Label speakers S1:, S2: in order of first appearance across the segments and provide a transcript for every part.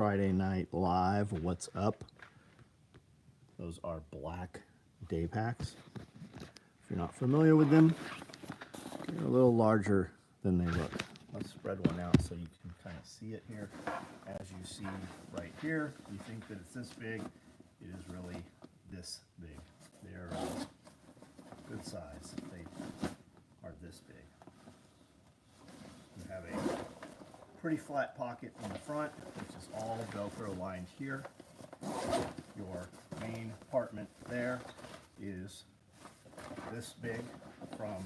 S1: Friday Night Live, what's up? Those are black day packs. If you're not familiar with them, they're a little larger than they look. Let's spread one out so you can kind of see it here. As you see right here, you think that it's this big. It is really this big. They're good size. They are this big. You have a pretty flat pocket in the front, which is all Velcro lined here. Your main compartment there is this big from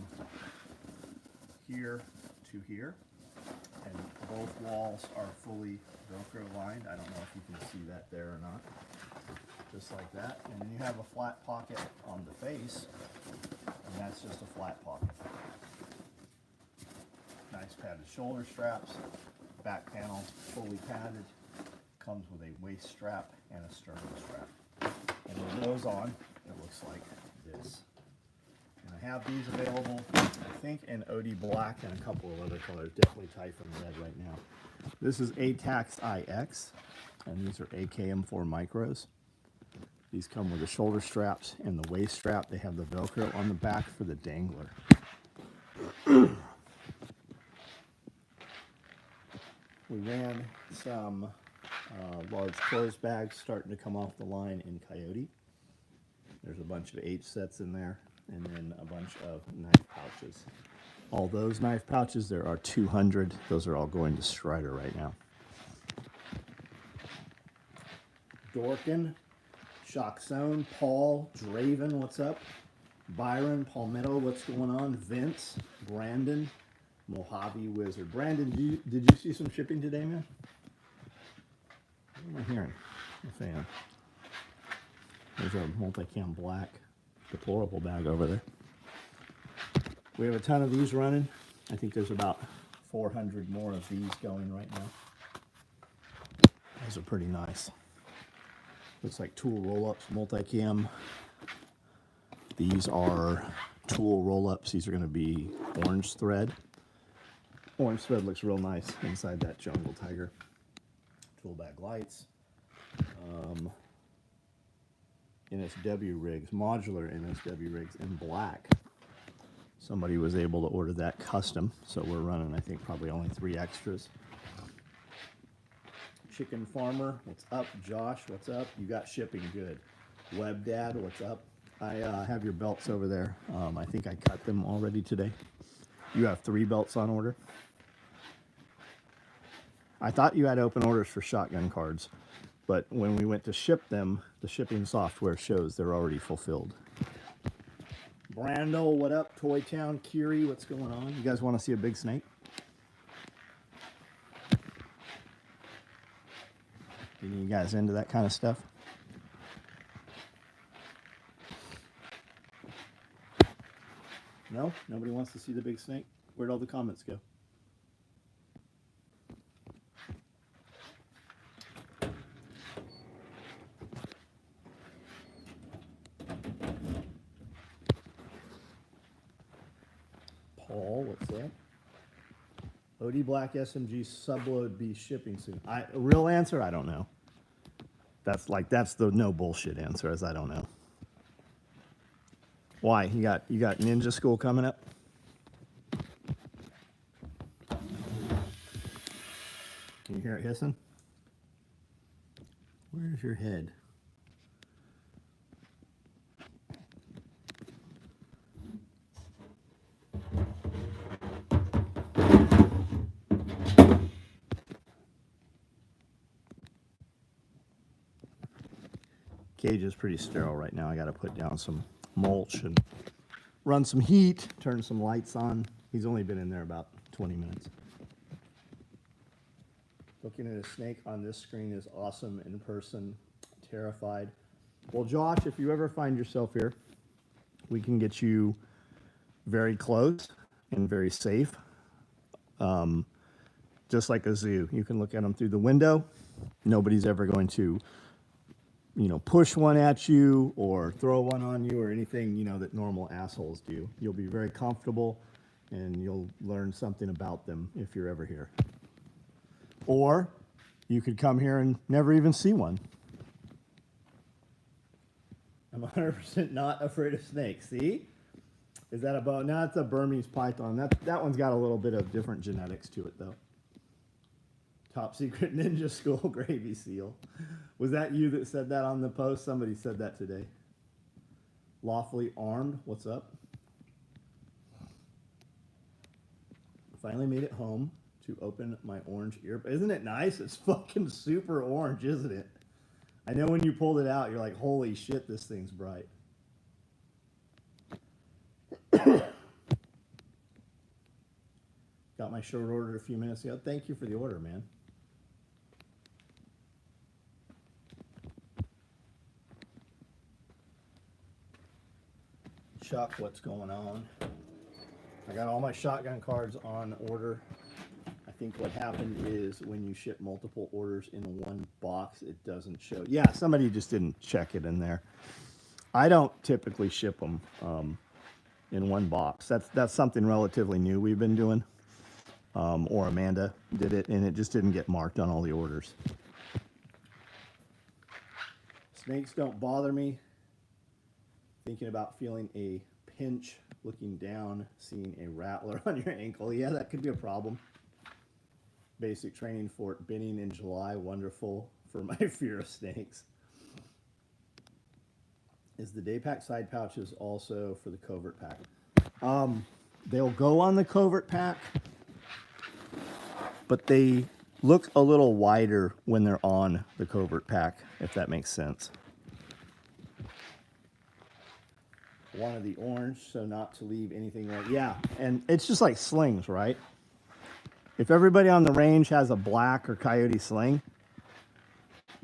S1: here to here, and both walls are fully Velcro lined. I don't know if you can see that there or not. Just like that. And then you have a flat pocket on the face, and that's just a flat pocket. Nice padded shoulder straps. Back panel fully padded. Comes with a waist strap and a sternum strap. And with those on, it looks like this. And I have these available, I think, in OD black and a couple of other colors. Definitely Typhon red right now. This is ATAX IX, and these are AKM4 micros. These come with the shoulder straps and the waist strap. They have the Velcro on the back for the dangler. We ran some large clothes bags starting to come off the line in Coyote. There's a bunch of H sets in there, and then a bunch of knife pouches. All those knife pouches, there are 200. Those are all going to Strider right now. Dorkin, Shockzone, Paul, Draven, what's up? Byron, Palmetto, what's going on? Vince, Brandon, Mojave Wizard. Brandon, did you see some shipping today, man? What am I hearing? A fan. There's a multi-cam black deplorable bag over there. We have a ton of these running. I think there's about 400 more of these going right now. Those are pretty nice. Looks like tool roll-ups, multi-cam. These are tool roll-ups. These are going to be orange thread. Orange thread looks real nice inside that jungle tiger. Tool bag lights. NSW rigs, modular NSW rigs in black. Somebody was able to order that custom, so we're running, I think, probably only 3 extras. Chicken Farmer, what's up? Josh, what's up? You got shipping, good. Web Dad, what's up? I have your belts over there. I think I cut them already today. You have 3 belts on order. I thought you had open orders for shotgun cards, but when we went to ship them, the shipping software shows they're already fulfilled. Brando, what up? Toy Town, Kiri, what's going on? You guys want to see a big snake? Any of you guys into that kind of stuff? No? Nobody wants to see the big snake? Where'd all the comments go? Paul, what's that? OD Black SMG subload be shipping soon. Real answer, I don't know. That's the no bullshit answer, as I don't know. Why? You got ninja school coming up? Can you hear it hissing? Where's your head? Cage is pretty sterile right now. I got to put down some mulch and run some heat, turn some lights on. He's only been in there about 20 minutes. Looking at a snake on this screen is awesome. In person, terrified. Well, Josh, if you ever find yourself here, we can get you very close and very safe. Just like a zoo. You can look at them through the window. Nobody's ever going to push one at you or throw one on you or anything, that normal assholes do. You'll be very comfortable and you'll learn something about them if you're ever here. Or you could come here and never even see one. I'm 100% not afraid of snakes. See? Is that about? No, it's a Burmese python. That one's got a little bit of different genetics to it, though. Top secret ninja school gravy seal. Was that you that said that on the post? Somebody said that today. Lawfully armed. What's up? Finally made it home to open my orange ear. Isn't it nice? It's fucking super orange, isn't it? I know when you pulled it out, you're like, holy shit, this thing's bright. Got my shirt ordered a few minutes ago. Thank you for the order, man. Chuck, what's going on? I got all my shotgun cards on order. I think what happened is when you ship multiple orders in one box, it doesn't show. Yeah, somebody just didn't check it in there. I don't typically ship them in one box. That's something relatively new we've been doing. Or Amanda did it, and it just didn't get marked on all the orders. Snakes don't bother me. Thinking about feeling a pinch, looking down, seeing a rattler on your ankle. Yeah, that could be a problem. Basic training for binning in July. Wonderful for my fear of snakes. Is the day pack side pouches also for the covert pack? They'll go on the covert pack, but they look a little wider when they're on the covert pack, if that makes sense. One of the orange, so not to leave anything right. Yeah, and it's just like slings, right? If everybody on the range has a black or coyote sling,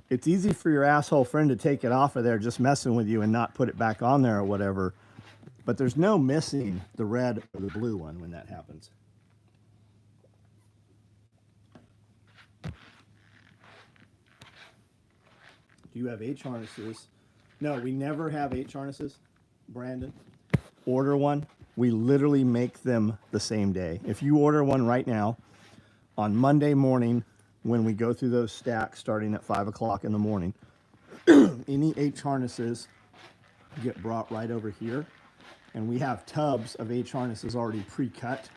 S1: it's easy for your asshole friend to take it off of there just messing with you and not put it back on there or whatever. But there's no missing the red or the blue one when that happens. Do you have H harnesses? No, we never have H harnesses, Brandon. Order one. We literally make them the same day. If you order one right now, on Monday morning, when we go through those stacks starting at 5 o'clock in the morning, any H harnesses get brought right over here. And we have tubs of H harnesses already pre-cut.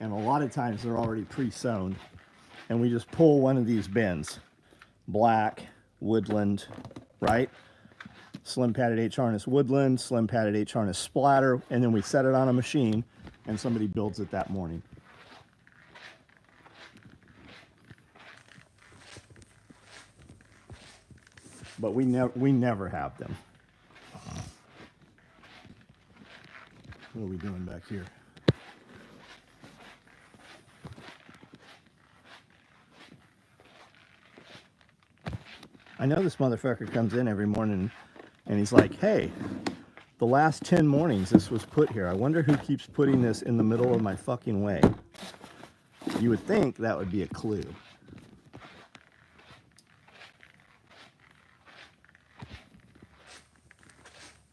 S1: And a lot of times they're already pre-sewn. And we just pull one of these bins. Black, woodland, right? Slim padded H harness woodland, slim padded H harness splatter. And then we set it on a machine and somebody builds it that morning. But we never have them. What are we doing back here? I know this motherfucker comes in every morning and he's like, hey, the last 10 mornings this was put here. I wonder who keeps putting this in the middle of my fucking way. You would think that would be a clue.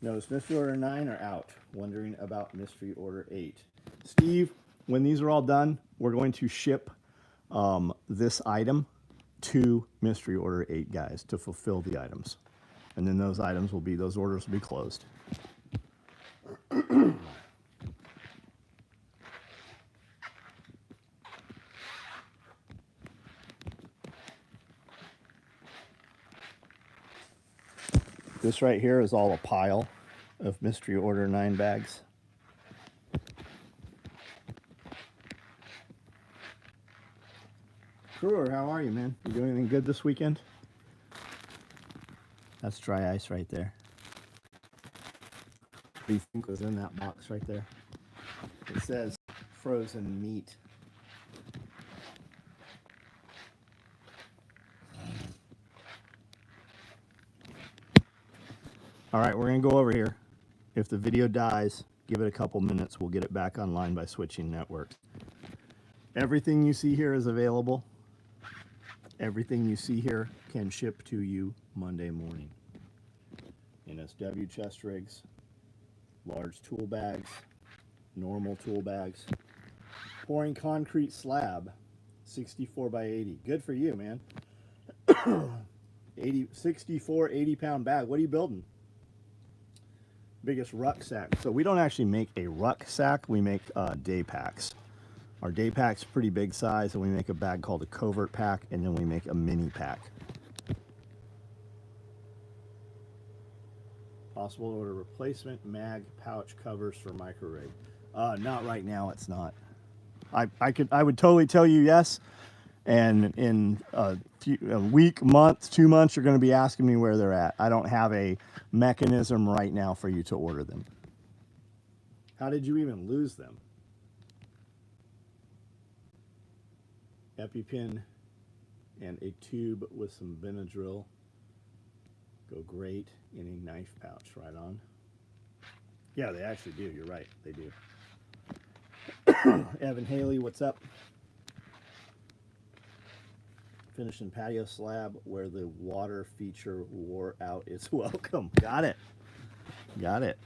S1: No, is Mystery Order 9 or out? Wondering about Mystery Order 8. Steve, when these are all done, we're going to ship this item to Mystery Order 8 guys to fulfill the items. And then those items will be, those orders will be closed. This right here is all a pile of Mystery Order 9 bags. Brewer, how are you, man? You doing anything good this weekend? That's dry ice right there. What do you think was in that box right there? It says frozen meat. All right, we're going to go over here. If the video dies, give it a couple minutes. We'll get it back online by switching networks. Everything you see here is available. Everything you see here can ship to you Monday morning. NSW chest rigs, large tool bags, normal tool bags, pouring concrete slab, 64 by 80. Good for you, man. 64 80-pound bag. What are you building? Biggest rucksack. So we don't actually make a rucksack. We make day packs. Our day pack's pretty big size, and we make a bag called a covert pack, and then we make a mini pack. Possible to order replacement mag pouch covers for micro rig. Not right now. It's not. I would totally tell you yes. And in a week, month, 2 months, you're going to be asking me where they're at. I don't have a mechanism right now for you to order them. How did you even lose them? EpiPen and a tube with some Benadryl go great in a knife pouch. Right on. Yeah, they actually do. You're right. They do. Evan Haley, what's up? Finishing patio slab where the water feature wore out. It's welcome. Got it. Got it.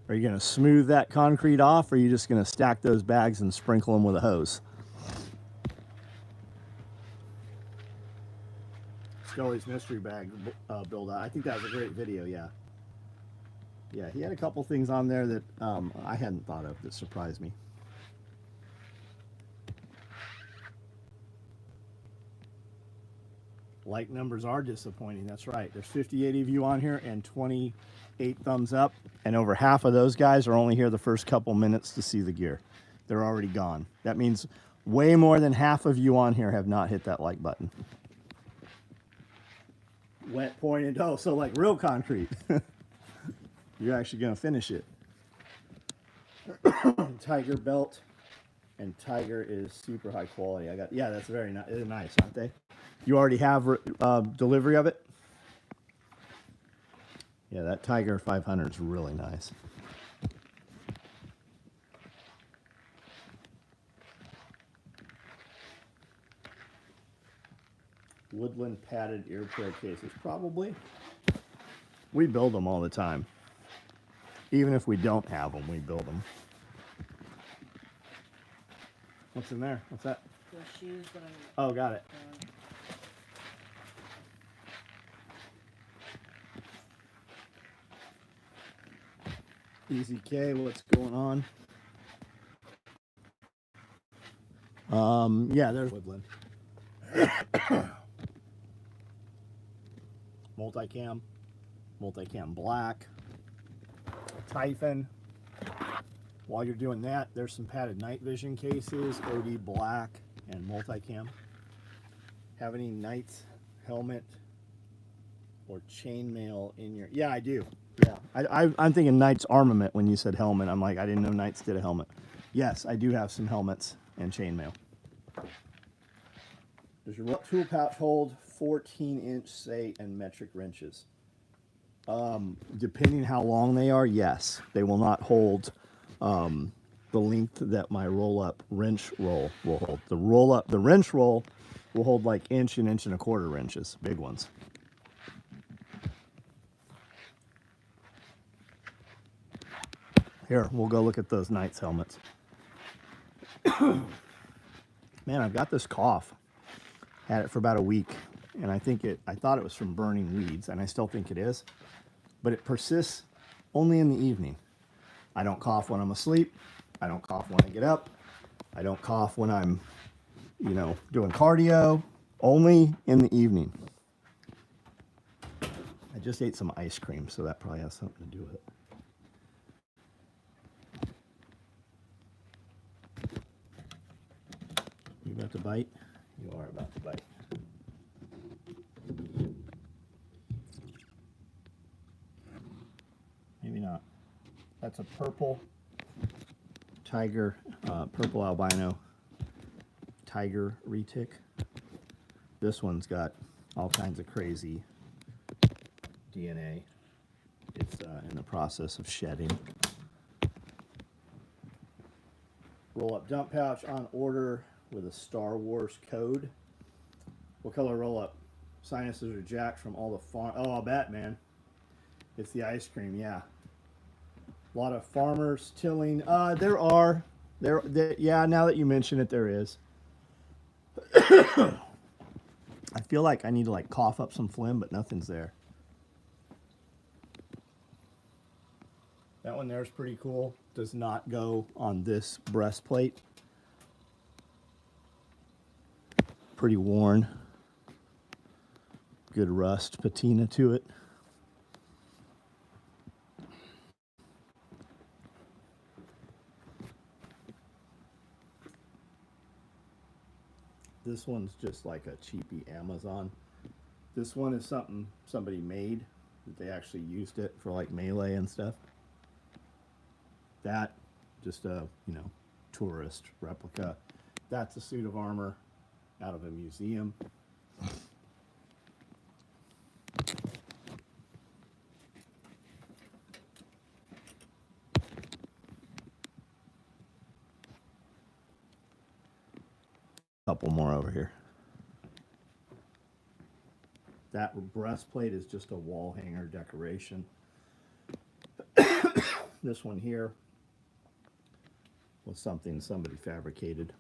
S1: Are you going to smooth that concrete off, or are you just going to stack those bags and sprinkle them with a hose? Scully's mystery bag build out. I think that was a great video. Yeah. Yeah, he had a couple things on there that I hadn't thought of that surprised me. Like numbers are disappointing. That's right. There's 58 of you on here and 28 thumbs up. And over half of those guys are only here the first couple minutes to see the gear. They're already gone. That means way more than half of you on here have not hit that like button. Wet pointed. Oh, so like real concrete. You're actually going to finish it. Tiger belt. And Tiger is super high quality. Yeah, that's very nice. They're nice, aren't they? You already have delivery of it? Yeah, that Tiger 500 is really nice. Woodland padded ear prayer cases, probably. We build them all the time. Even if we don't have them, we build them. What's in there? What's that?
S2: The shoes that I'm...
S1: Oh, got it. Easy K, what's going on? Yeah, there's Woodland. Multicam black, Typhon. While you're doing that, there's some padded night vision cases, OD black and multicam. Have any Knights helmet or chainmail in your... Yeah, I do. Yeah, I'm thinking Knights armament when you said helmet. I'm like, I didn't know Knights did a helmet. Yes, I do have some helmets and chainmail. Does your tool pouch hold 14-inch, say, and metric wrenches? Depending how long they are, yes. They will not hold the length that my roll-up wrench roll will hold. The wrench roll will hold like inch and 1.25 wrenches, big ones. Here, we'll go look at those Knights helmets. Man, I've got this cough. Had it for about a week, and I thought it was from burning weeds, and I still think it is, but it persists only in the evening. I don't cough when I'm asleep. I don't cough when I get up. I don't cough when I'm, doing cardio. Only in the evening. I just ate some ice cream, so that probably has something to do with it. You about to bite? You are about to bite. Maybe not. That's a purple tiger, purple albino tiger retic. This one's got all kinds of crazy DNA. It's in the process of shedding. Roll-up dump pouch on order with a Star Wars code. What color roll-up? Sinuses are jacked from all the farm. Oh, I'll bet, man. It's the ice cream, yeah. A lot of farmers tilling. Yeah, now that you mention it, there is. I I feel like I need to like cough up some phlegm, but nothing's there. That one there is pretty cool. Does not go on this breastplate. Pretty worn. Good rust patina to it. This one's just like a cheapy Amazon. This one is something somebody made that they actually used it for like melee and stuff. That, just a, you know, tourist replica. That's a suit of armor out of a museum. Couple more over here. That breastplate is just a wall hanger decoration. This one here was something somebody fabricated.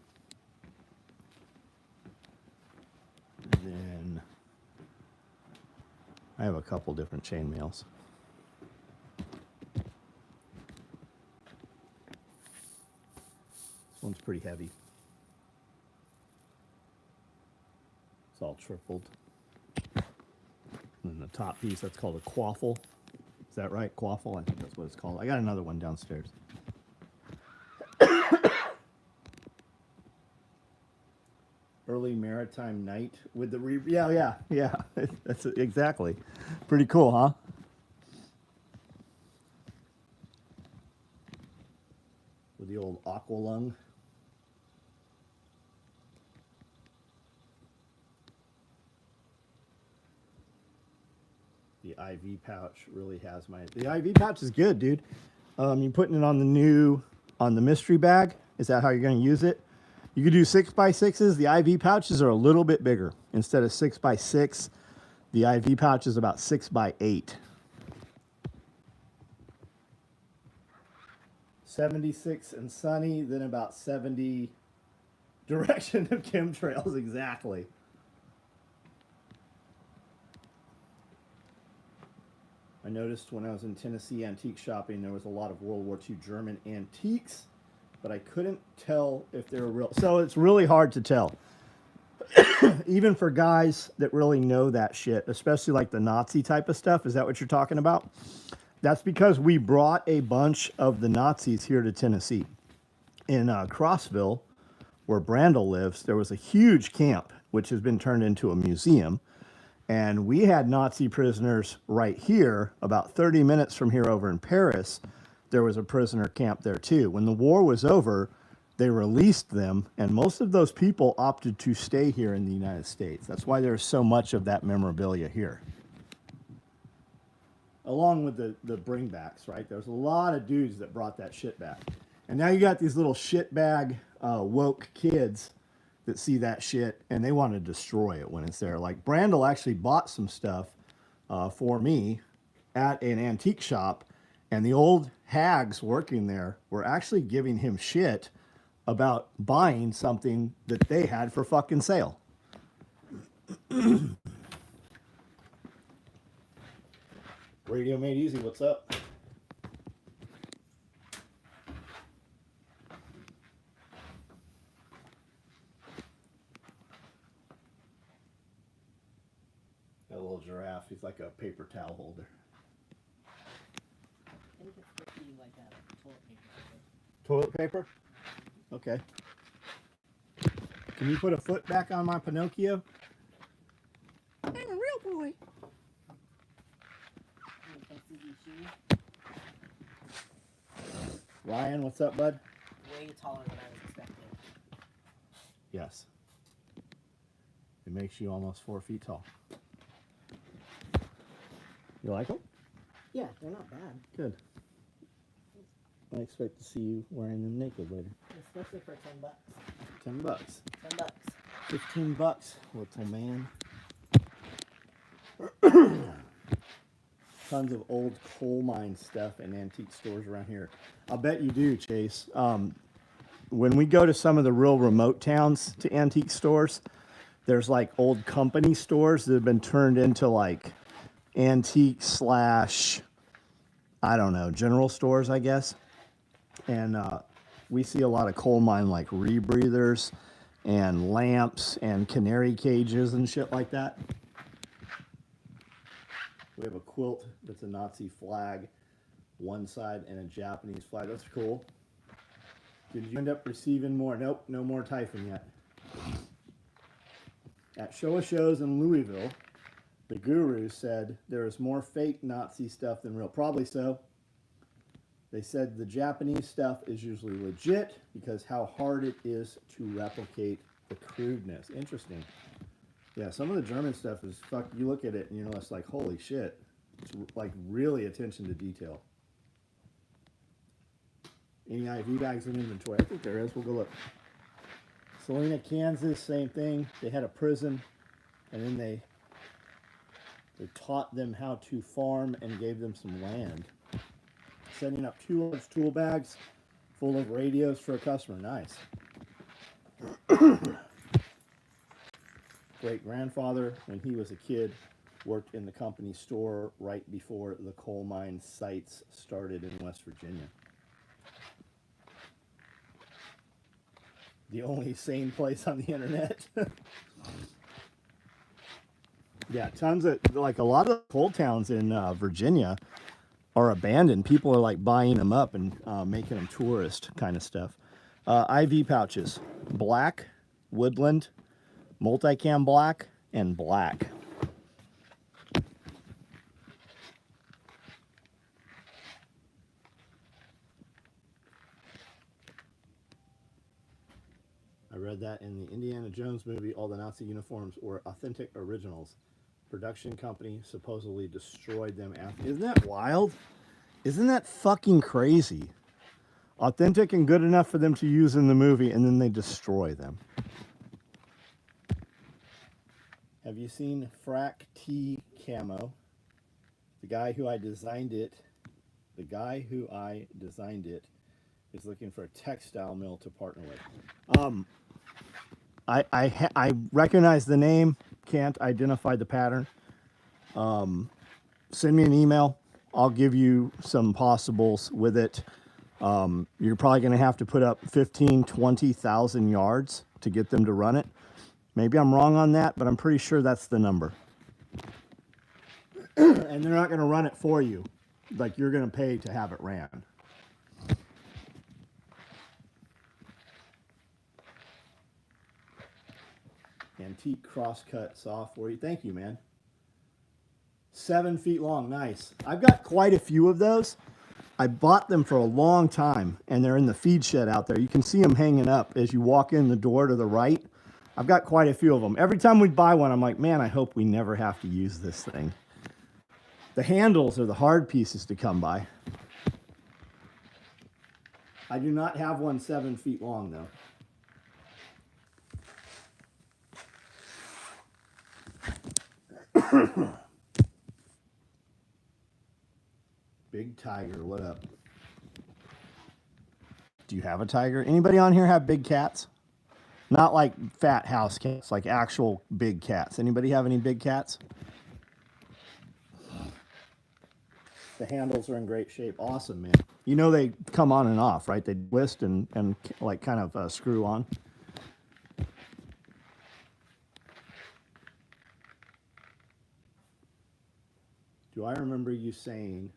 S1: And then I have a couple different chainmails. This one's pretty heavy. It's all tripled. And then the top piece, that's called a quaffle. Is that right? Quaffle? I think that's what it's called. I got another one downstairs. Early maritime night with the yeah. That's exactly. Pretty cool, huh? With the old aqualung. The IV pouch really has the IV pouch is good, dude. You're putting it on the mystery bag. Is that how you're going to use it? You could do 6x6s. The IV pouches are a little bit bigger. Instead of 6x6, the IV pouch is about 6x8. 76 and sunny, then about 70 direction of chemtrails, exactly. I noticed when I was in Tennessee antique shopping, there was a lot of World War II German antiques, but I couldn't tell if they were real. So it's really hard to tell. Even for guys that really know that shit, especially like the Nazi type of stuff. Is that what you're talking about? That's because we brought a bunch of the Nazis here to Tennessee. In Crossville, where Brandel lives, there was a huge camp, which has been turned into a museum. And we had Nazi prisoners right here, about 30 minutes from here over in Paris. There was a prisoner camp there too. When the war was over, they released them, and most of those people opted to stay here in the United States. That's why there's so much of that memorabilia here. Along with the bringbacks, right? There's a lot of dudes that brought that shit back. And now you got these little shitbag woke kids that see that shit and they want to destroy it when it's there. Like Brandel actually bought some stuff for me at an antique shop, and the old hags working there were actually giving him shit about buying something that they had for fucking sale. Radio Made Easy, what's up? That little giraffe, he's like a paper towel holder.
S2: I think it's supposed to be like that, toilet paper.
S1: Toilet paper? Okay. Can you put a foot back on my Pinocchio? I'm a real boy. Ryan, what's up, bud?
S2: Way taller than I was expecting.
S1: Yes. It makes you almost 4 feet tall. You like them?
S2: Yeah, they're not bad.
S1: Good. I expect to see you wearing them naked later.
S2: Especially for $10.
S1: 10 bucks.
S2: $10.
S1: 15 bucks, little man. Tons of old coal mine stuff and antique stores around here. I'll bet you do, Chase. When we go to some of the real remote towns to antique stores, there's like old company stores that have been turned into like antique slash, I don't know, general stores, I guess. And we see a lot of coal mine like rebreathers and lamps and canary cages and shit like that. We have a quilt that's a Nazi flag, one side, and a Japanese flag. That's cool. Did you end up receiving more? Nope, no more Typhon yet. At Show of Shows in Louisville, the guru said there is more fake Nazi stuff than real. Probably so. They said the Japanese stuff is usually legit because how hard it is to replicate the crudeness. Interesting. Yeah, some of the German stuff is fuck. You look at it and it's like, holy shit. It's like really attention to detail. Any IV bags in inventory? I think there is. We'll go look. Salina, Kansas, same thing. They had a prison, and then they taught them how to farm and gave them some land. Setting up 2 large tool bags full of radios for a customer. Nice. Great grandfather, when he was a kid, worked in the company store right before the coal mine sites started in West Virginia. The only sane place on the internet. Yeah, tons of, like a lot of coal towns in Virginia are abandoned. People are like buying them up and making them tourist kind of stuff. IV pouches, black, woodland, multicam black, and black. I read that in the Indiana Jones movie, all the Nazi uniforms were authentic originals. Production company supposedly destroyed them after. Isn't that wild? Isn't that fucking crazy? Authentic and good enough for them to use in the movie, and then they destroy them. Have you seen Frac T Camo? The guy who I designed it is looking for a textile mill to partner with. I recognize the name, can't identify the pattern. Send me an email. I'll give you some possibles with it. You're probably going to have to put up 15, 20,000 yards to get them to run it. Maybe I'm wrong on that, but I'm pretty sure that's the number. And they're not going to run it for you. Like, you're going to pay to have it ran. Antique crosscut saw for you. Thank you, man. 7 feet long. Nice. I've got quite a few of those. I bought them for a long time, and they're in the feed shed out there. You can see them hanging up as you walk in the door to the right. I've got quite a few of them. Every time we buy one, I'm like, man, I hope we never have to use this thing. The handles are the hard pieces to come by. I do not have one 7 feet long, though. Big Tiger, what up? Do you have a tiger? Anybody on here have big cats? Not like fat house cats, like actual big cats. Anybody have any big cats? The handles are in great shape. Awesome, man. You know they come on and off, right? They twist and like kind of screw on. Do I remember you saying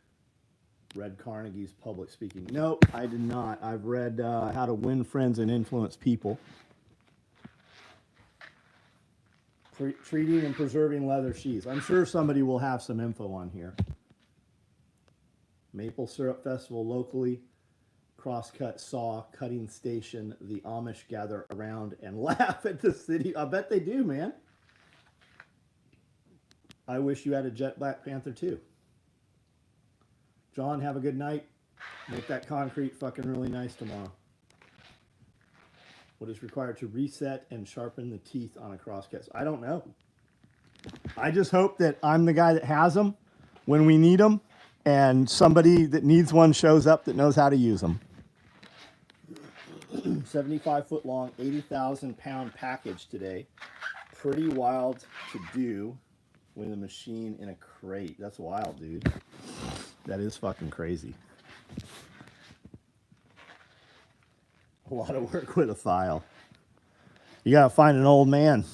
S1: read Carnegie's Public Speaking? Nope, I did not. I've read How to Win Friends and Influence People. Treating and preserving leather sheaths. I'm sure somebody will have some info on here. Maple Syrup Festival locally. Crosscut saw, cutting station. The Amish gather around and laugh at the city. I bet they do, man. I wish you had a jet Black Panther too. John, have a good night. Make that concrete fucking really nice tomorrow. What is required to reset and sharpen the teeth on a crosscut? I don't know. I just hope that I'm the guy that has them when we need them, and somebody that needs one shows up that knows how to use them. 75 foot long, 80,000 pound package today. pretty wild to do with a machine in a crate. That's wild, dude. That is fucking crazy. A lot of work with a file. You gotta find an old man.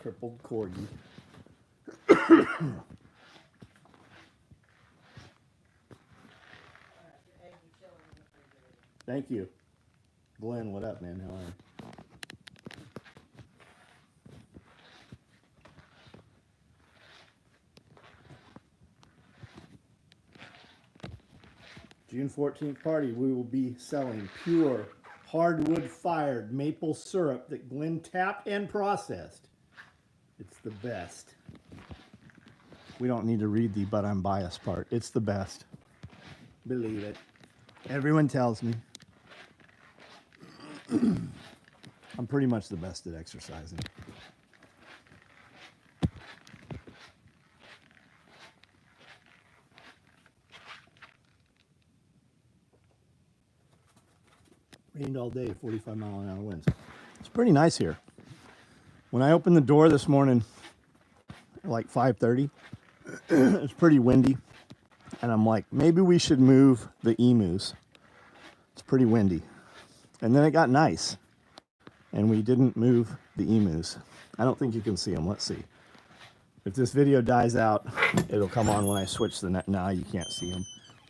S1: Crippled corgi. Thank you. Glenn, what up, man? How are you? June 14th party, we will be selling pure hardwood fired maple syrup that Glenn tapped and processed. It's the best. We don't need to read the but I'm biased part. It's the best. Believe it. Everyone tells me. I'm pretty much the best at exercising. Rained all day, 45-mile-an-hour winds. It's pretty nice here. When I opened the door this morning, like 5:30, it's pretty windy. And I'm like, maybe we should move the emus. It's pretty windy. And then it got nice. And we didn't move the emus. I don't think you can see them. Let's see. If this video dies out, it'll come on when I switch the net. Nah, you can't see them.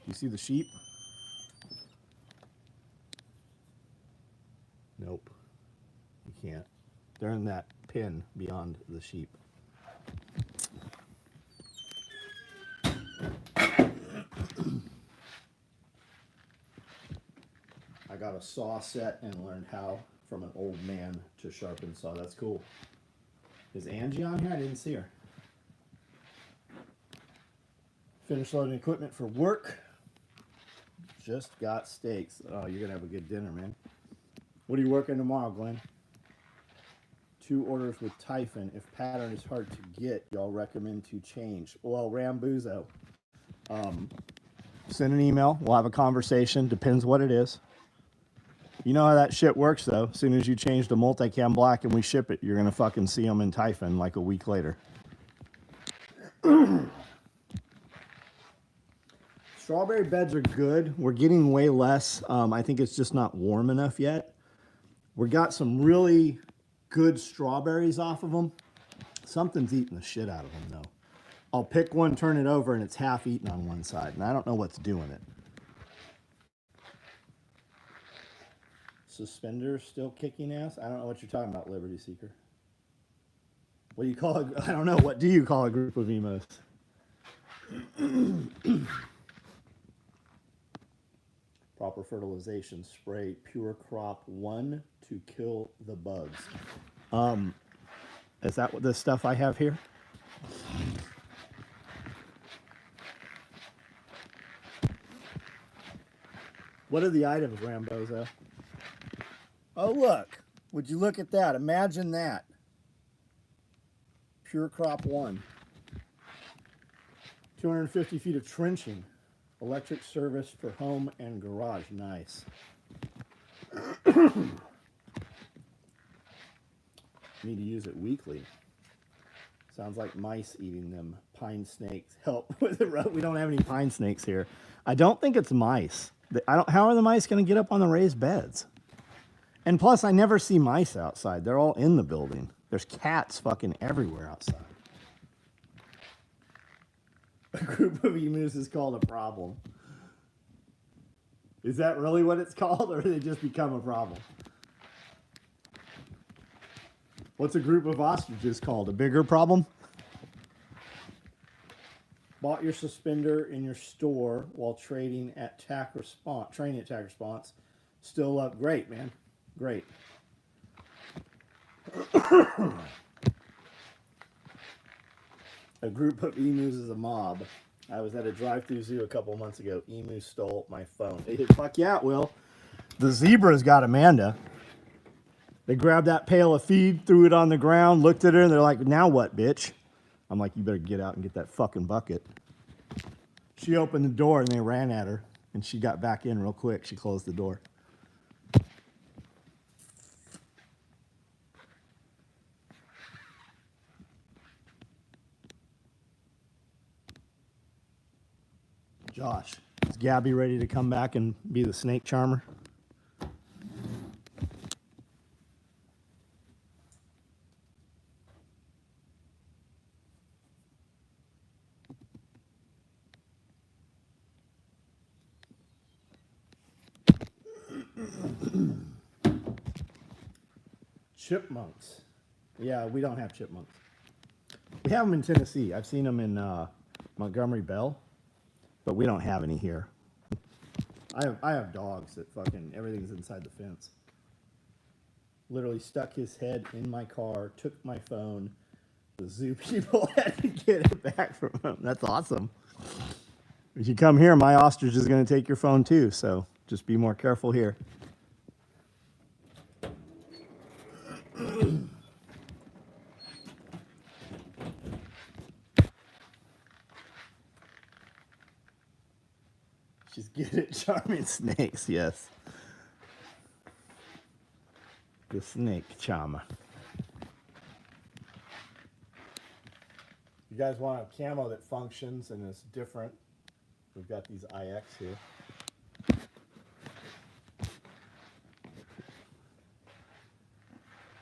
S1: You see the sheep? Nope. You can't. They're in that pin beyond the sheep. I got a saw set and learned how from an old man to sharpen saw. That's cool. Is Angie on here? I didn't see her. Finished loading equipment for work. Just got steaks. Oh, you're going to have a good dinner, man. What are you working tomorrow, Glenn? 2 orders with Typhon. If pattern is hard to get, y'all recommend to change. Well, Rambuzo. Send an email. We'll have a conversation. Depends what it is. You know how that shit works, though. As soon as you change the multicam black and we ship it, you're going to fucking see them in Typhon like a week later. Strawberry beds are good. We're getting way less. I think it's just not warm enough yet. We got some really good strawberries off of them. Something's eating the shit out of them, though. I'll pick one, turn it over, and it's half eaten on one side, and I don't know what's doing it. Suspenders still kicking ass? I don't know what you're talking about, Liberty Seeker. What do you call it? I don't know. What do you call a group of emos? Proper fertilization spray Pure Crop 1 to kill the bugs. Is that what the stuff I have here? What are the items, Rambozo? Oh, look. Would you look at that? Imagine that. Pure Crop 1. 250 feet of trenching. Electric service for home and garage. Nice. Need to use it weekly. Sounds like mice eating them. Pine snakes help with the road. We don't have any pine snakes here. I don't think it's mice. How are the mice going to get up on the raised beds? And plus, I never see mice outside. They're all in the building. There's cats fucking everywhere outside. A group of emus is called a problem. Is that really what it's called, or did they just become a problem? What's a group of ostriches called? A bigger problem? Bought your suspender in your store while trading at TAC Response. Training at TAC Response. Still up. Great, man. Great. A group of emus is a mob. I was at a drive-through zoo a couple months ago. Emu stole my phone. Fuck yeah, it will. The zebras got Amanda. They grabbed that pail of feed, threw it on the ground, looked at her, and they're like, now what, bitch? I'm like, you better get out and get that fucking bucket. She opened the door, and they ran at her, and she got back in real quick. She closed the door. Josh, is Gabby ready to come back and be the snake charmer? Chipmunks. Yeah, we don't have chipmunks. We have them in Tennessee. I've seen them in Montgomery Bell, but we don't have any here. I have dogs that fucking everything's inside the fence. Literally stuck his head in my car, took my phone. The zoo people had to get it back from him. That's awesome. If you come here, my ostrich is going to take your phone too, so just be more careful here. She's good at charming snakes, yes. The snake charmer. You guys want a camo that functions and is different? We've got these IX here.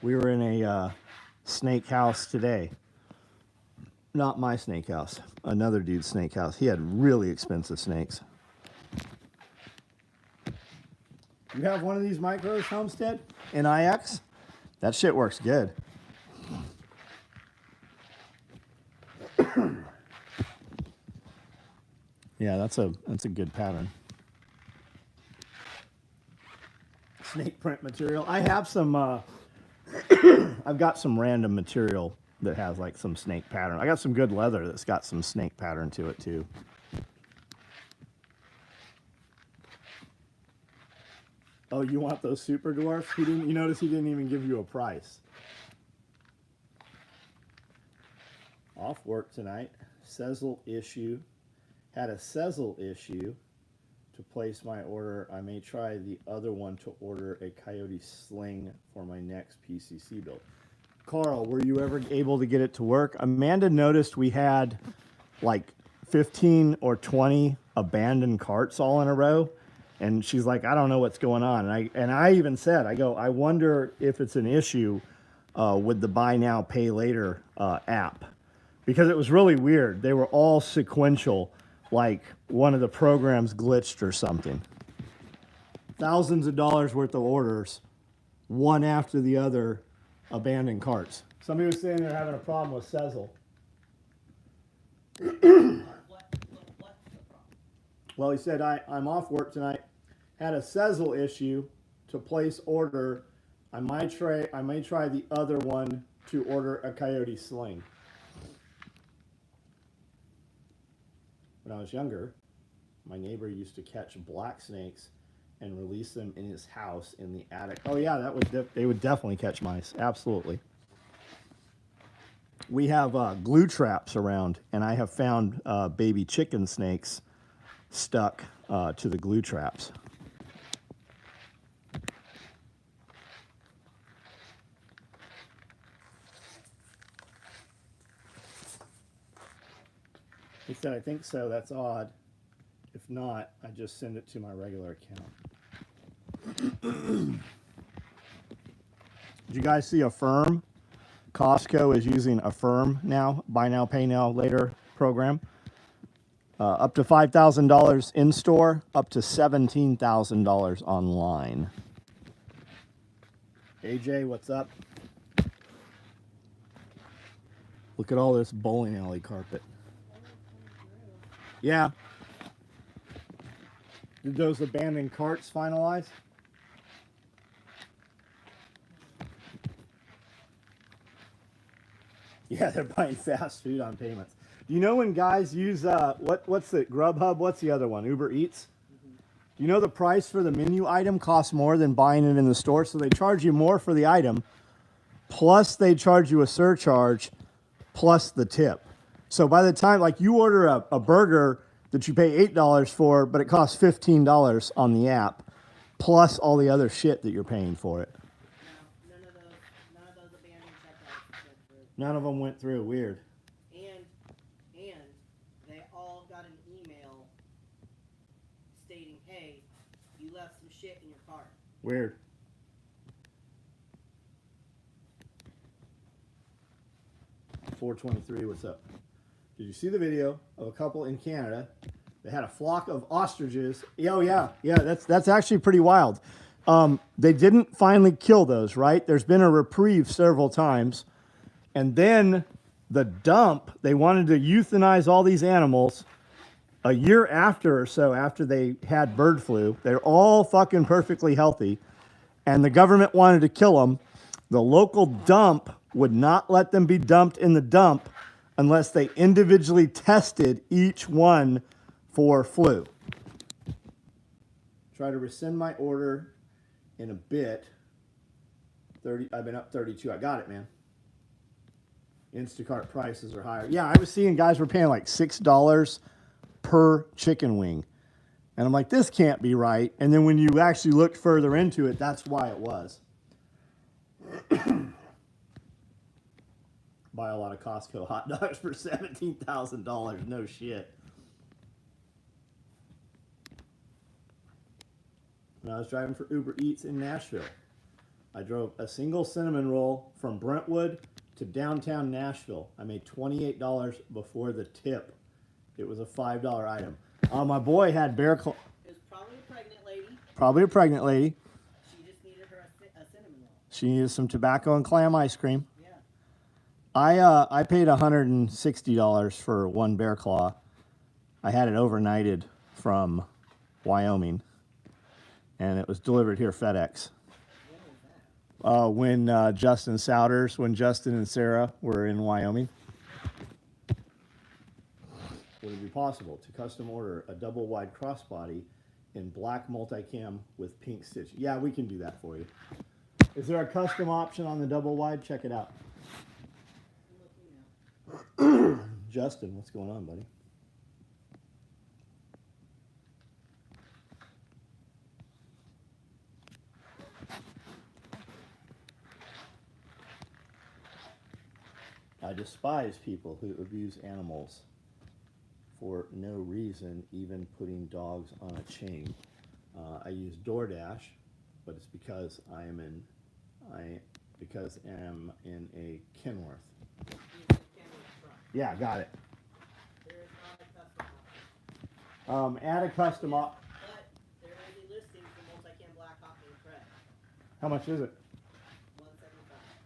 S1: We were in a snake house today. Not my snake house, another dude's snake house. He had really expensive snakes. You have one of these micros, Homestead, in IX? That shit works good. Yeah, that's a good pattern. Snake print material. I have some. I've got some random material that has like some snake pattern. I got some good leather that's got some snake pattern to it too. Oh, you want those super dwarfs? He didn't. You notice he didn't even give you a price. Off work tonight. Sezzle issue. Had a Sezzle issue to place my order. I may try the other one to order a coyote sling for my next PCC build. Carl, were you ever able to get it to work? Amanda noticed we had like 15 or 20 abandoned carts all in a row. And she's like, I don't know what's going on. And I even said, I wonder if it's an issue with the buy now, pay later app. Because it was really weird. They were all sequential, like one of the programs glitched or something. Thousands of dollars worth of orders, one after the other, abandoned carts. Somebody was saying they're having a problem with Sezzle.
S2: What's the problem?
S1: Well, he said, I'm off work tonight. Had a Sezzle issue to place order. I may try the other one to order a coyote sling. When I was younger, my neighbor used to catch black snakes and release them in his house in the attic. Oh yeah, they would definitely catch mice. Absolutely. We have glue traps around, and I have found baby chicken snakes stuck to the glue traps. He said, I think so. That's odd. If not, I just send it to my regular account. Did you guys see Affirm? Costco is using Affirm now, buy now, pay now later program. Up to $5,000 in store, up to $17,000 online. AJ, what's up? Look at all this bowling alley carpet. Yeah. Did those abandoned carts finalize? Yeah, they're buying fast food on payments. Do you know when guys use what's the Grubhub? What's the other one? Uber Eats. Do you know the price for the menu item costs more than buying it in the store? So they charge you more for the item, plus they charge you a surcharge, plus the tip. So by the time, like, you order a burger that you pay $8 for, but it costs $15 on the app, plus all the other shit that you're paying for it.
S2: No, none of those abandoned checkouts went through.
S1: None of them went through. Weird.
S2: And they all got an email left some shit in your car.
S1: Weird. $4.23. What's up? Did you see the video of a couple in Canada? They had a flock of ostriches. Oh yeah, that's actually pretty wild. They didn't finally kill those, right? There's been a reprieve several times, and then the dump. They wanted to euthanize all these animals a year after or so after they had bird flu. They're all fucking perfectly healthy, and the government wanted to kill them. The local dump would not let them be dumped in the dump unless they individually tested each one for flu. Try to rescind my order in a bit. 30. I've been up 32. I got it, man. Instacart prices are higher. Yeah, I was seeing guys were paying like $6 per chicken wing. And I'm like, this can't be right. And then when you actually looked further into it, that's why it was. Buy a lot of Costco hot dogs for $17,000. No shit. When I was driving for Uber Eats in Nashville, I drove a single cinnamon roll from Brentwood to downtown Nashville. I made $28 before the tip. It was a $5 item. My boy had bear claw.
S2: It was probably a pregnant lady.
S1: Probably a pregnant lady.
S2: She just needed her a cinnamon roll.
S1: She needed some tobacco and clam ice cream.
S2: Yeah.
S1: I paid $160 for one bear claw. I had it overnighted from Wyoming, and it was delivered here FedEx. When Justin Souders, when Justin and Sarah were in Wyoming. Would it be possible to custom order a double wide crossbody in black multicam with pink stitch? Yeah, we can do that for you. Is there a custom option on the double wide? Check it out. Justin, what's going on, buddy? I despise people who abuse animals for no reason, even putting dogs on a chain. I use DoorDash, but it's because I am in a Kenworth. Yeah, got it.
S2: There is not a custom option.
S1: Add a custom op.
S2: But there is a listing for multicam black hot and red.
S1: How much is it?
S2: $175.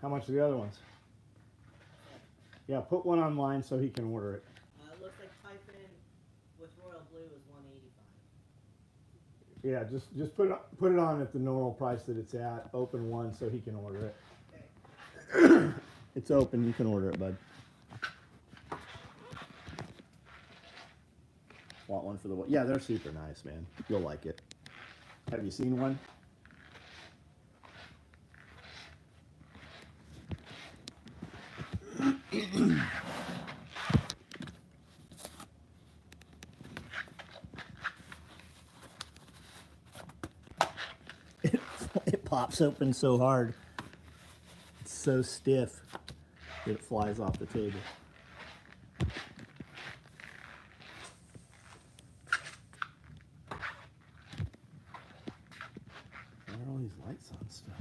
S1: How much are the other ones? Yeah, put one online so he can order it.
S2: It looks like Typhon with royal blue is $185.
S1: Yeah, just put it on at the normal price that it's at. Open one so he can order it.
S2: Okay.
S1: It's open. You can order it, bud. Want one for the... Yeah, they're super nice, man. You'll like it. Have you seen one? It pops open so hard. It's so stiff that it flies off the table. Why are all these lights on still?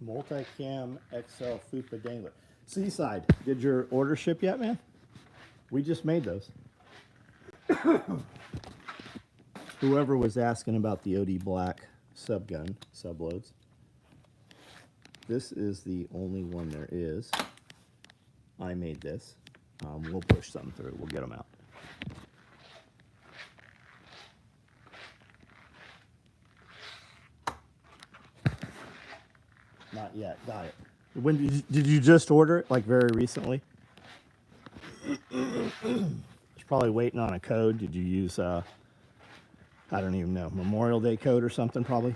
S1: Multicam XL Fupa Dangler. Seaside, did your order ship yet, man? We just made those. Whoever was asking about the OD Black subgun, subloads. This is the only one there is. I made this. We'll push some through. We'll get them out. Not yet. Got it. When did you just order it? Like very recently? You're probably waiting on a code. Did you use I don't even know, Memorial Day code or something probably?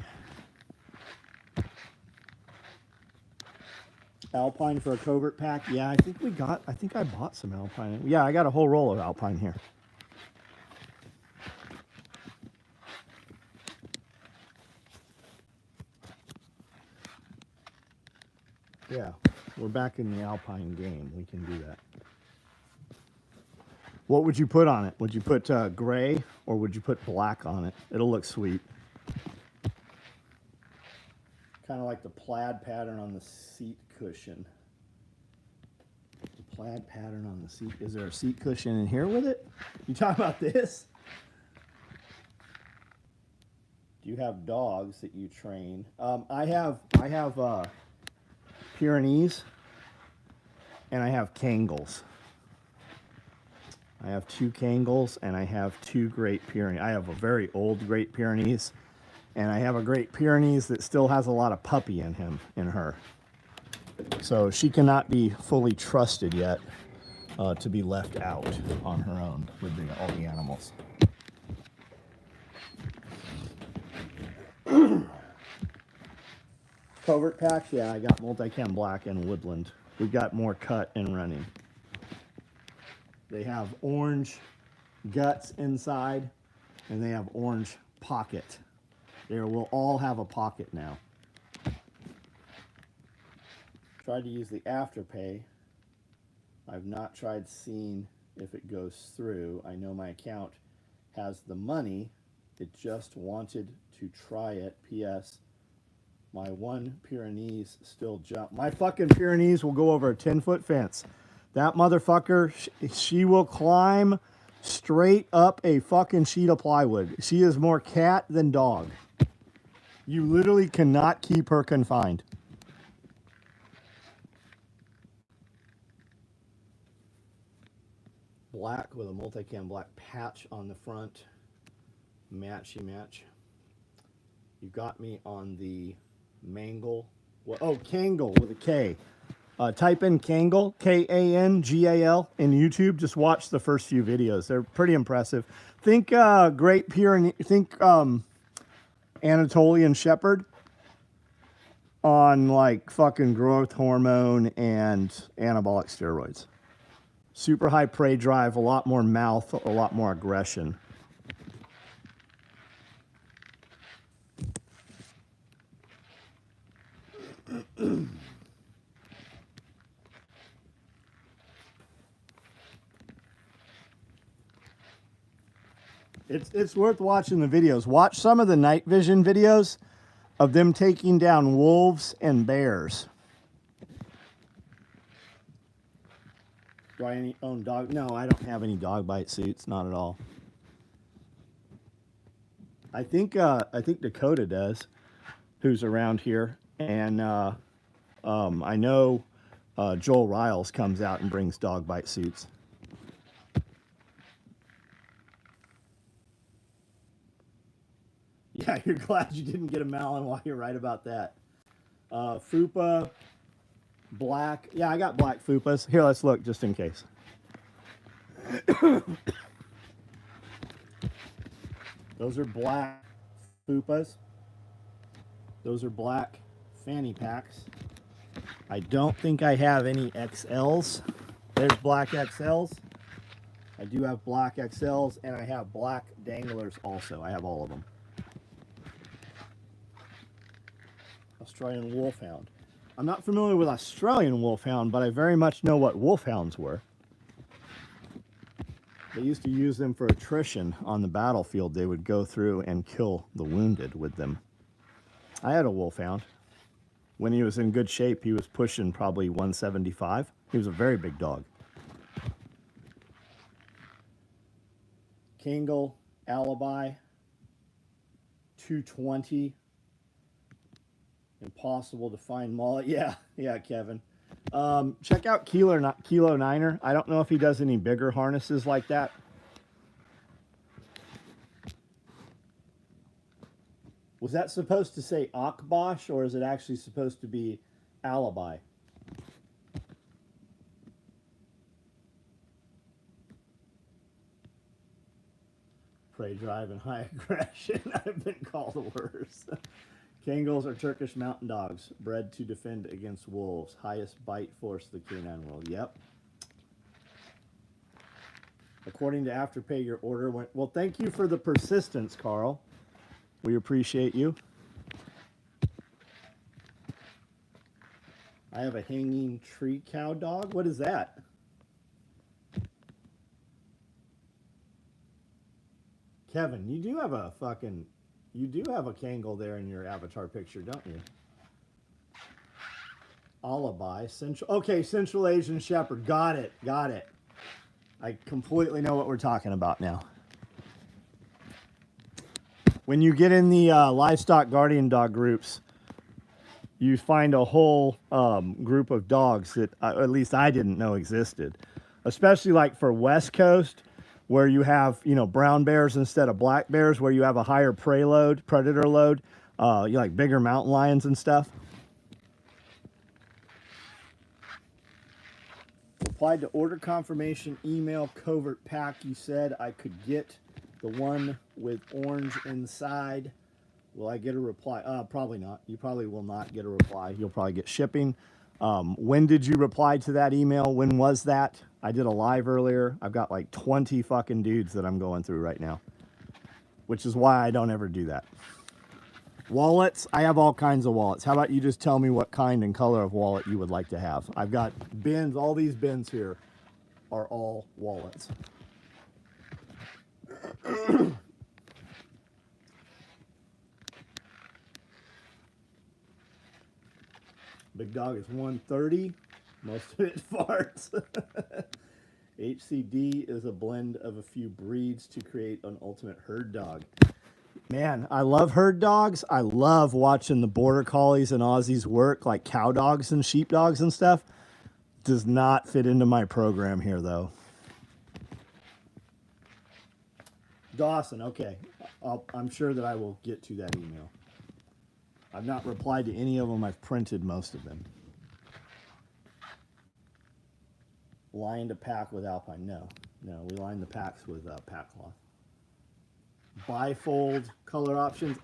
S1: Alpine for a covert pack. Yeah, I think I bought some Alpine. Yeah, I got a whole roll of Alpine here. Yeah, we're back in the Alpine game. We can do that. What would you put on it? Would you put gray or would you put black on it? It'll look sweet. Kind of like the plaid pattern on the seat cushion. The plaid pattern on the seat. Is there a seat cushion in here with it? You talking about this? Do you have dogs that you train? I have Pyrenees and I have Kangles. I have 2 Kangles and I have 2 Great Pyrenees. I have a very old Great Pyrenees and I have a Great Pyrenees that still has a lot of puppy in her. So she cannot be fully trusted yet to be left out on her own with all the animals. Covert packs, yeah, I got multicam black and woodland. We've got more cut and running. They have orange guts inside, and they have orange pocket. They will all have a pocket now. Tried to use the Afterpay. I've not tried seeing if it goes through. I know my account has the money. It just wanted to try it. P.S. My one Pyrenees still jump. My fucking Pyrenees will go over a 10-foot fence. That motherfucker, she will climb straight up a fucking sheet of plywood. She is more cat than dog. You literally cannot keep her confined. Black with a multicam black patch on the front. Matchy match. You got me on the Mangle. Well, oh, Kangle with a K. Type in Kangle, Kangal, in YouTube. Just watch the first few videos. They're pretty impressive. Think Great Pyrenees. Think Anatolian Shepherd on like fucking growth hormone and anabolic steroids. Super high prey drive, a lot more mouth, a lot more aggression. It's worth watching the videos. Watch some of the night vision videos of them taking down wolves and bears. Do I own dog? No, I don't have any dog bite suits, not at all. I think Dakota does, who's around here, and I know Joel Riles comes out and brings dog bite suits. Yeah, you're glad you didn't get a Malin while you're right about that. Fupa, black. Yeah, I got black Fupas. Here, let's look just in case. Those are black Fupas. Those are black fanny packs. I don't think I have any XLs. There's black XLs. I do have black XLs, and I have black danglers also. I have all of them. Australian Wolfhound. I'm not familiar with Australian Wolfhound, but I very much know what Wolfhounds were. They used to use them for attrition on the battlefield. They would go through and kill the wounded with them. I had a Wolfhound. When he was in good shape, he was pushing probably 175. He was a very big dog. Kangle, Alibi, 220. Impossible to find mullet. Yeah, Kevin. Check out Kilo Niner. I don't know if he does any bigger harnesses like that. Was that supposed to say Akbosh, or is it actually supposed to be Alibi? Prey drive and high aggression. I've been called worse. Kangles are Turkish mountain dogs, bred to defend against wolves. Highest bite force of the canine world. Yep. According to Afterpay, your order went... Well, thank you for the persistence, Carl. We appreciate you. I have a hanging tree cow dog. What is that? Kevin, you do have a fucking... You do have a Kangal there in your avatar picture, don't you? Alibi. Central Asian Shepherd. Got it. Got it. I completely know what we're talking about now. When you get in the livestock guardian dog groups, you find a whole group of dogs that at least I didn't know existed. Especially like for West Coast, where you have, you know, brown bears instead of black bears, where you have a higher prey load, predator load, you like bigger mountain lions and stuff. Replied to order confirmation email covert pack. You said I could get the one with orange inside. Will I get a reply? Probably not. You probably will not get a reply. You'll probably get shipping. When did you reply to that email? When was that? I did a live earlier. I've got like 20 fucking dudes that I'm going through right now, which is why I don't ever do that. Wallets, I have all kinds of wallets. How about you just tell me what kind and color of wallet you would like to have? I've got bins. All these bins here are all wallets. Big dog is 130. Most of it farts. HCD is a blend of a few breeds to create an ultimate herd dog. Man, I love herd dogs. I love watching the border collies and Aussies work, like cow dogs and sheep dogs and stuff. Does not fit into my program here, though. Dawson, okay. I'm sure that I will get to that email. I've not replied to any of them. I've printed most of them. Lined a pack with Alpine. No, we line the packs with pack cloth. Bifold color options.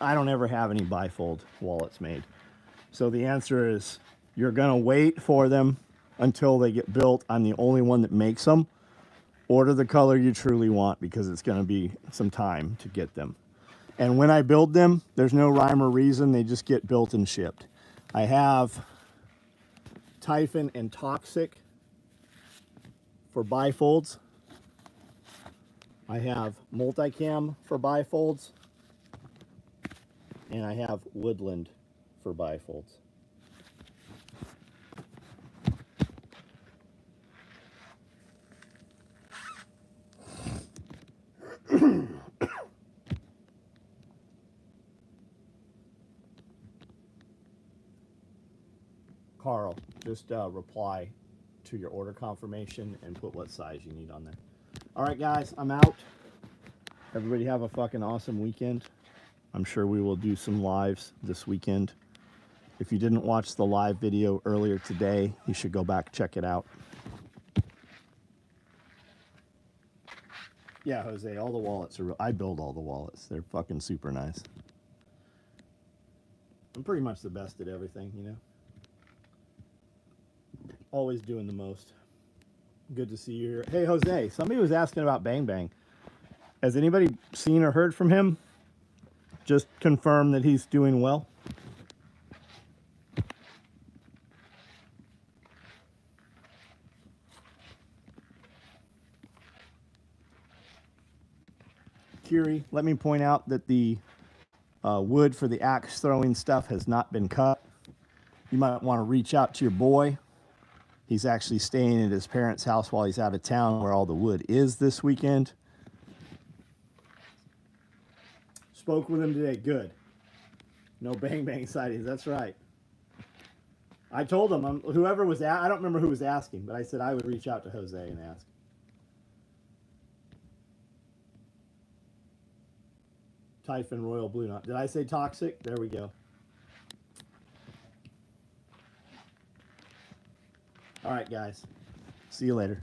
S1: I don't ever have any bifold wallets made. So the answer is you're going to wait for them until they get built. I'm the only one that makes them. Order the color you truly want because it's going to be some time to get them. And when I build them, there's no rhyme or reason. They just get built and shipped. I have Typhon and Toxic for bifolds. I have Multicam for bifolds. And I have Woodland for bifolds. Carl, just reply to your order confirmation and put what size you need on there. All right, guys, I'm out. Everybody have a fucking awesome weekend. I'm sure we will do some lives this weekend. If you didn't watch the live video earlier today, you should go back, check it out. Yeah, Jose, all the wallets are real. I build all the wallets. They're fucking super nice. I'm pretty much the best at everything, you know? Always doing the most. Good to see you here. Hey, Jose, somebody was asking about Bang Bang. Has anybody seen or heard from him? Just confirm that he's doing well. Kiri, let me point out that the wood for the axe throwing stuff has not been cut. You might want to reach out to your boy. He's actually staying at his parents' house while he's out of town where all the wood is this weekend. Spoke with him today. Good. No Bang Bang sightings. That's right. I told him, whoever was, I don't remember who was asking, but I said I would reach out to Jose and ask. Typhon Royal Blue Knot. Did I say Toxic? There we go. All right, guys. See you later.